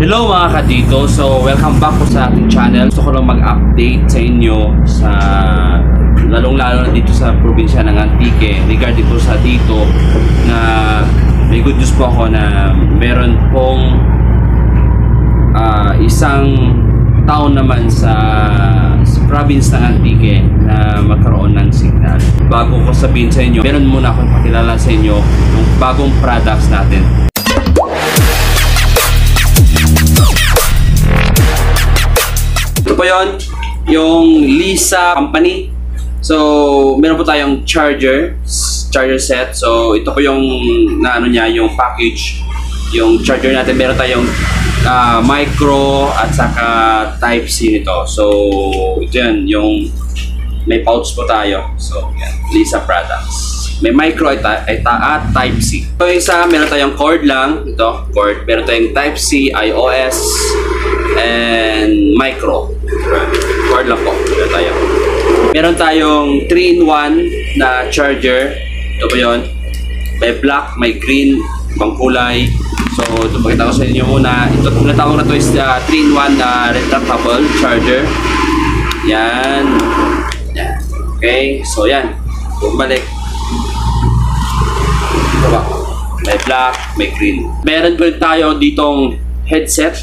Hello mga kadito, so welcome back po sa ating channel. Gusto ko lang mag-update sa inyo sa lalong-lalo na dito sa probinsya ng Antique regarding po sa dito na may good news po ako na meron pong isang town naman sa province ng Antique na magkaroon ng signal. Bago ko sabihin sa inyo, meron muna akong pakilala sa inyo yung bagong products natin. Ito po yun, yung Lisa Company. So, meron po tayong charger set. So, ito po yung yung package, yung charger natin. Meron tayong micro at saka Type-C nito. So, ito yan, yung may pouch po tayo. So, yan, Lisa products. May micro at Type-C. So, isa, meron tayong cord lang. Ito, cord. Meron tayong Type-C, iOS, and micro. Cord lang po. Meron tayong 3-in-1 na charger. Ito po yun. May black, may green, ibang kulay. So, ito pakita ko sa inyo muna. Ito, tinatawag na ito is 3-in-1 na retractable charger. Yan. Yan. Okay. So, yan. Bumalik. Ito ba? May black, may green. Meron po tayo ditong headset.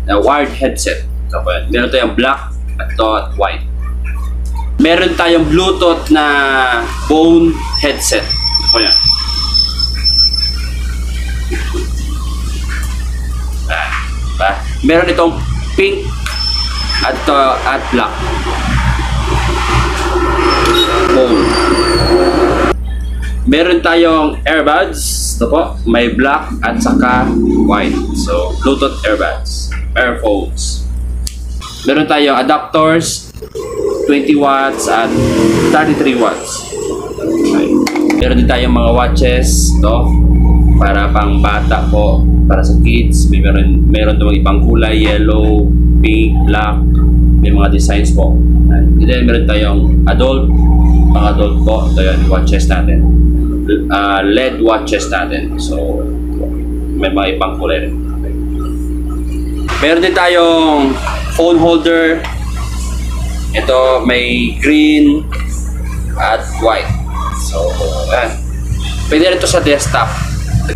Wired headset. Ito po yan. Meron tayong black at ito at white. Meron tayong Bluetooth na phone headset. Ito po yan. Meron itong pink at black phone. Meron tayong earbuds. Ito po, may black at saka white. So, Bluetooth earbuds, earphones. Meron tayong adapters, 20 watts at 33 watts. Okay. Meron din tayong mga watches. Ito, para pang bata po, para sa kids. Meron din ibang kulay, yellow, pink, black. May mga designs po. And then meron tayong adult, mga adult po. Ito yan, watches natin. LED watches natin. So, may mga ibang kulay rin. Meron din tayong phone holder. Ito, may green at white. So, yan. Pwede rin ito sa desktop.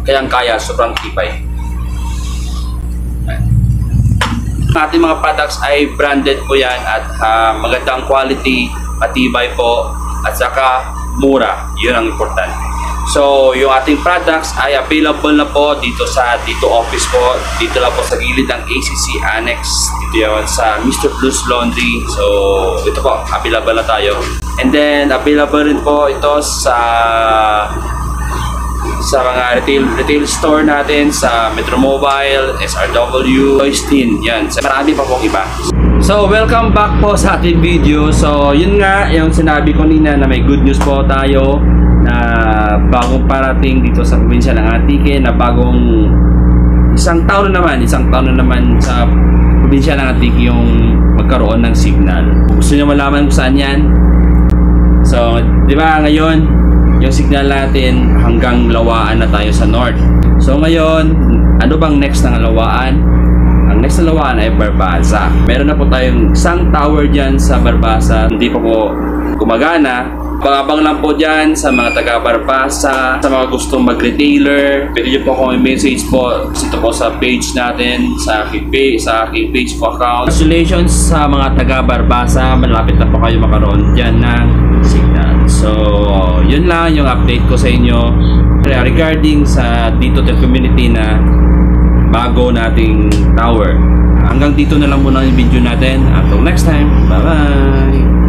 Kayang-kaya, sobrang tipay. Ang ating mga products ay branded po yan at magandang quality, matibay po, at saka mura. Yun ang importante. So, yung ating products ay available na po dito office po. Dito lang po sa gilid ng ACC Annex. Dito yun sa Mr. Blues Laundry. So, ito po, available na tayo. And then, available rin po ito sa mga retail store natin sa Metro Mobile, SRW, Toystin, yan. Marami pa pong iba. So, welcome back po sa ating video. So, yun nga, yung sinabi ko nina na may good news po tayo na bagong parating dito sa probinsya ng Antique, na bagong isang taon na naman sa probinsya ng Antique yung magkaroon ng signal. Gusto nyo malaman kung saan yan? So, di ba ngayon, yung signal natin hanggang Lawaan na tayo sa north. So ngayon, ano bang next ng Lawaan? Ang next na Lawaan ay Barbasa. Meron na po tayong isang tower dyan sa Barbasa. Hindi pa po gumagana. Abang lang po dyan sa mga taga Barbasa, sa mga gustong mag-retailer. Pwede nyo po akong message po dito po sa page natin, sa aking page po account. Congratulations sa mga taga Barbasa. Malapit na po kayo makaroon dyan ng signal. So, yun lang yung update ko sa inyo regarding sa dito the community na bago nating tower. Hanggang dito na lang muna yung video natin. Until next time, bye bye!